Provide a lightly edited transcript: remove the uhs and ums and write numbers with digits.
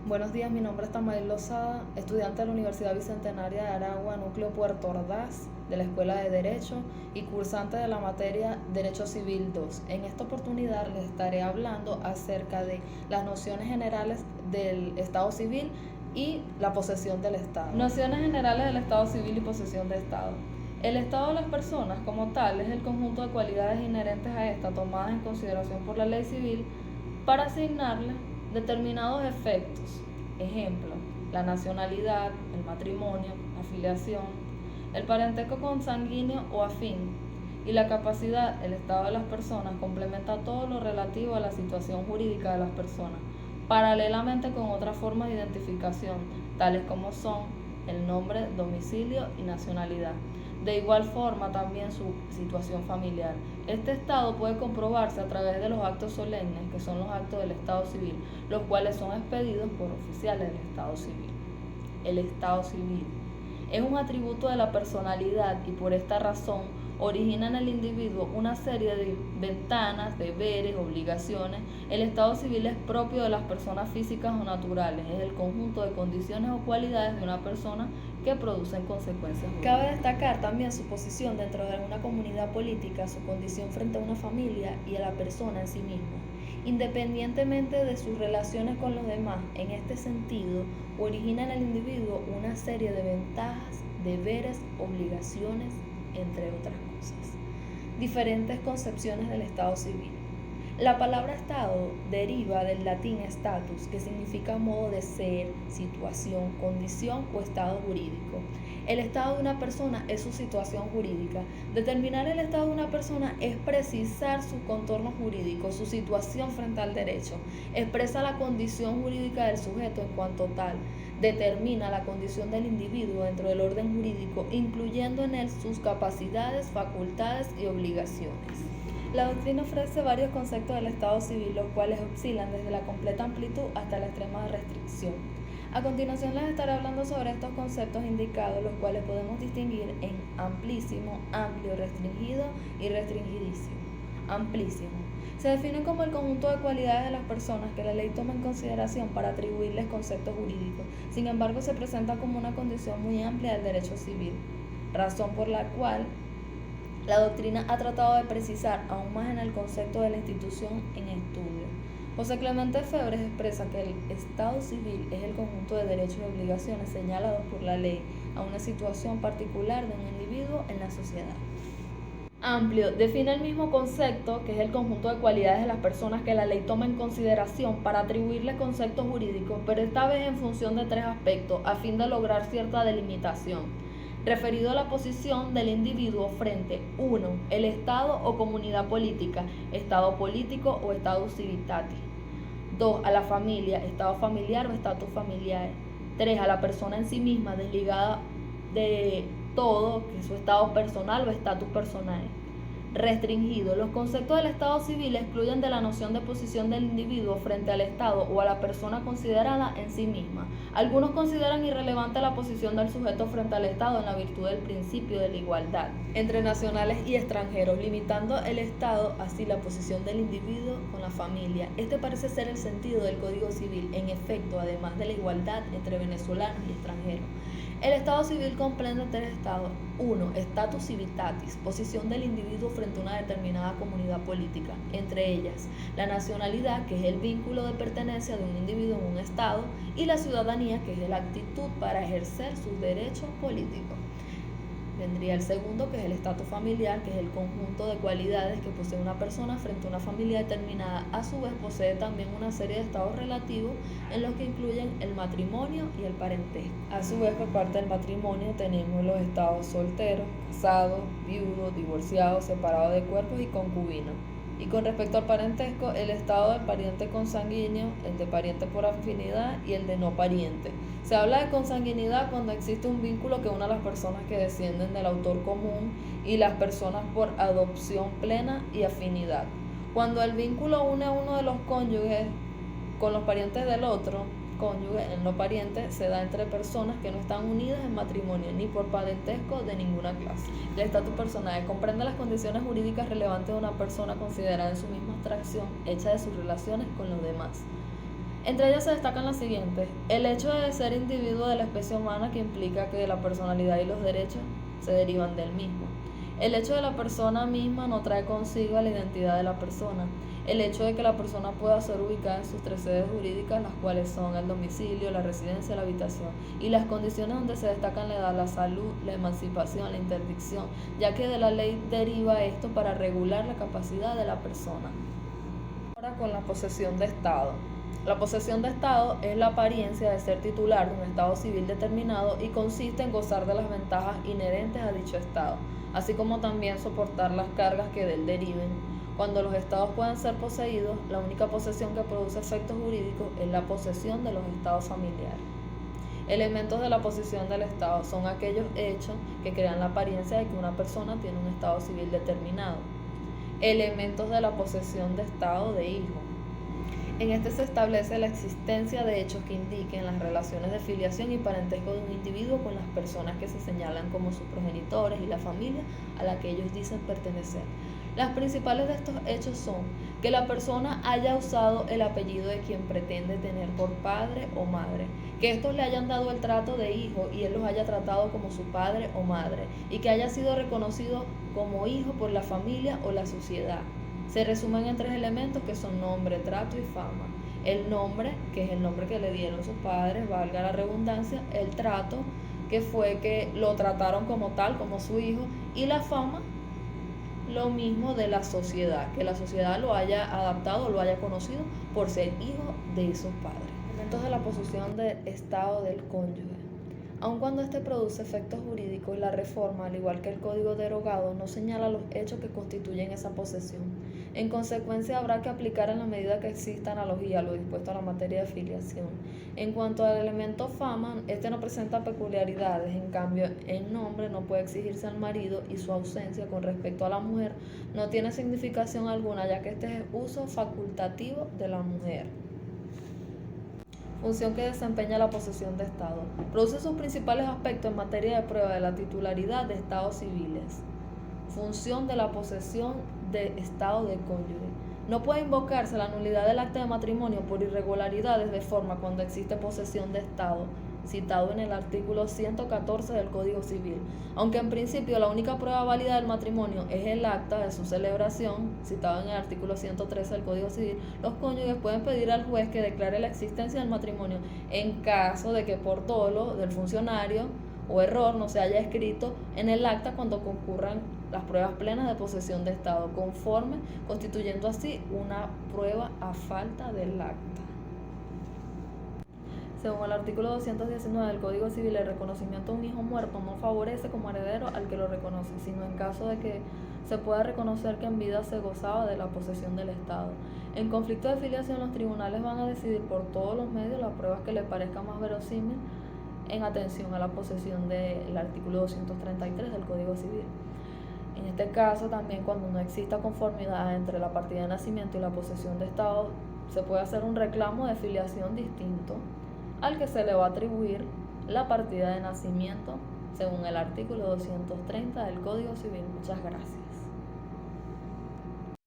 Buenos días, mi nombre es Tamael Lozada, estudiante de la Universidad Bicentenaria de Aragua, Núcleo Puerto Ordaz, de la Escuela de Derecho y cursante de la materia Derecho Civil 2. En esta oportunidad les estaré hablando acerca de las nociones generales del Estado Civil y la posesión del Estado. Nociones generales del Estado Civil y posesión del Estado. El estado de las personas como tal es el conjunto de cualidades inherentes a esta tomadas en consideración por la ley civil para asignarle determinados efectos. Ejemplo, la nacionalidad, el matrimonio, la filiación, el parentesco consanguíneo o afín y la capacidad, el estado de las personas complementa todo lo relativo a la situación jurídica de las personas, paralelamente con otras formas de identificación, tales como son el nombre, domicilio y nacionalidad. De igual forma también su situación familiar. Este estado puede comprobarse a través de los actos solemnes, que son los actos del Estado Civil, los cuales son expedidos por oficiales del Estado Civil. El Estado Civil es un atributo de la personalidad y por esta razón origina en el individuo una serie de ventanas, deberes, obligaciones. El Estado Civil es propio de las personas físicas o naturales, es el conjunto de condiciones o cualidades de una persona que producen consecuencias. Cabe destacar también su posición dentro de una comunidad política, su condición frente a una familia y a la persona en sí misma, independientemente de sus relaciones con los demás. En este sentido, origina en el individuo una serie de ventajas, deberes, obligaciones, entre otras cosas. Diferentes concepciones del Estado Civil. La palabra Estado deriva del latín status, que significa modo de ser, situación, condición o estado jurídico. El estado de una persona es su situación jurídica. Determinar el estado de una persona es precisar su contorno jurídico, su situación frente al derecho. Expresa la condición jurídica del sujeto en cuanto tal. Determina la condición del individuo dentro del orden jurídico, incluyendo en él sus capacidades, facultades y obligaciones. La doctrina ofrece varios conceptos del Estado Civil, los cuales oscilan desde la completa amplitud hasta la extrema restricción. A continuación les estaré hablando sobre estos conceptos indicados, los cuales podemos distinguir en amplísimo, amplio, restringido y restringidísimo. Amplísimo. Se define como el conjunto de cualidades de las personas que la ley toma en consideración para atribuirles conceptos jurídicos. Sin embargo, se presenta como una condición muy amplia del derecho civil, razón por la cual la doctrina ha tratado de precisar aún más en el concepto de la institución en estudio. José Clemente Febres expresa que el Estado Civil es el conjunto de derechos y obligaciones señalados por la ley a una situación particular de un individuo en la sociedad. Amplio define el mismo concepto, que es el conjunto de cualidades de las personas que la ley toma en consideración para atribuirle conceptos jurídicos, pero esta vez en función de tres aspectos, a fin de lograr cierta delimitación. Referido a la posición del individuo frente 1. El Estado o comunidad política, Estado político o Estado civitatis. 2. A la familia, Estado familiar o estatus familiar. 3. A la persona en sí misma, desligada de todo, que es su estado personal o estatus personal. Restringido. Los conceptos del Estado Civil excluyen de la noción de posición del individuo frente al Estado o a la persona considerada en sí misma. Algunos consideran irrelevante la posición del sujeto frente al Estado en la virtud del principio de la igualdad entre nacionales y extranjeros, limitando el Estado así la posición del individuo con la familia. Este parece ser el sentido del Código Civil. En efecto, además de la igualdad entre venezolanos y extranjeros, el Estado Civil comprende tres estados. 1. Status civitatis, posición del individuo frente a una determinada comunidad política, entre ellas la nacionalidad, que es el vínculo de pertenencia de un individuo en un estado, y la ciudadanía, que es la actitud para ejercer sus derechos políticos. Vendría el segundo, que es el estatus familiar, que es el conjunto de cualidades que posee una persona frente a una familia determinada. A su vez posee también una serie de estados relativos en los que incluyen el matrimonio y el parentesco. A su vez, por parte del matrimonio tenemos los estados solteros, casados, viudos, divorciados, separados de cuerpos y concubinos. Y con respecto al parentesco, el estado del pariente consanguíneo, el de pariente por afinidad y el de no pariente. Se habla de consanguinidad cuando existe un vínculo que une a las personas que descienden del autor común y las personas por adopción plena y afinidad. Cuando el vínculo une a uno de los cónyuges con los parientes del otro cónyuge, el no pariente, se da entre personas que no están unidas en matrimonio ni por parentesco de ninguna clase. El estatus personal comprende las condiciones jurídicas relevantes de una persona considerada en su misma abstracción, hecha de sus relaciones con los demás. Entre ellas se destacan las siguientes: el hecho de ser individuo de la especie humana, que implica que la personalidad y los derechos se derivan del mismo. El hecho de la persona misma no trae consigo la identidad de la persona. El hecho de que la persona pueda ser ubicada en sus tres sedes jurídicas, las cuales son el domicilio, la residencia, la habitación, y las condiciones donde se destacan la edad, la salud, la emancipación, la interdicción, ya que de la ley deriva esto para regular la capacidad de la persona. Ahora con la posesión de Estado. La posesión de Estado es la apariencia de ser titular de un Estado civil determinado y consiste en gozar de las ventajas inherentes a dicho Estado, así como también soportar las cargas que de él deriven. Cuando los estados pueden ser poseídos, la única posesión que produce efectos jurídicos es la posesión de los estados familiares. Elementos de la posesión del Estado son aquellos hechos que crean la apariencia de que una persona tiene un Estado civil determinado. Elementos de la posesión de Estado de hijo. En este se establece la existencia de hechos que indiquen las relaciones de filiación y parentesco de un individuo con las personas que se señalan como sus progenitores y la familia a la que ellos dicen pertenecer. Las principales de estos hechos son que la persona haya usado el apellido de quien pretende tener por padre o madre, que estos le hayan dado el trato de hijo y él los haya tratado como su padre o madre, y que haya sido reconocido como hijo por la familia o la sociedad. Se resumen en tres elementos que son nombre, trato y fama. El nombre, que es el nombre que le dieron sus padres, valga la redundancia; el trato, que fue que lo trataron como tal, como su hijo; y la fama, lo mismo de la sociedad, que la sociedad lo haya adaptado, lo haya conocido por ser hijo de esos padres. Elementos de la posesión del Estado del cónyuge. Aun cuando este produce efectos jurídicos, la reforma, al igual que el código derogado, no señala los hechos que constituyen esa posesión. En consecuencia, habrá que aplicar en la medida que exista analogía a lo dispuesto a la materia de filiación. En cuanto al elemento fama, este no presenta peculiaridades; en cambio, el nombre no puede exigirse al marido y su ausencia con respecto a la mujer no tiene significación alguna, ya que este es uso facultativo de la mujer. Función que desempeña la posesión de Estado. Produce sus principales aspectos en materia de prueba de la titularidad de estados civiles. Función de la posesión de Estado de cónyuge. No puede invocarse la nulidad del acta de matrimonio por irregularidades de forma cuando existe posesión de Estado, citado en el artículo 114 del Código Civil. Aunque en principio la única prueba válida del matrimonio es el acta de su celebración, citado en el artículo 113 del Código Civil, los cónyuges pueden pedir al juez que declare la existencia del matrimonio en caso de que por dolo del funcionario o error no se haya escrito en el acta cuando concurran las pruebas plenas de posesión de Estado, conforme, constituyendo así una prueba a falta del acta. Según el artículo 219 del Código Civil, el reconocimiento de un hijo muerto no favorece como heredero al que lo reconoce, sino en caso de que se pueda reconocer que en vida se gozaba de la posesión del Estado. En conflicto de filiación, los tribunales van a decidir por todos los medios las pruebas que les parezca más verosímil en atención a la posesión del artículo 233 del Código Civil. En este caso, también cuando no exista conformidad entre la partida de nacimiento y la posesión de Estado, se puede hacer un reclamo de filiación distinto al que se le va a atribuir la partida de nacimiento según el artículo 230 del Código Civil. Muchas gracias.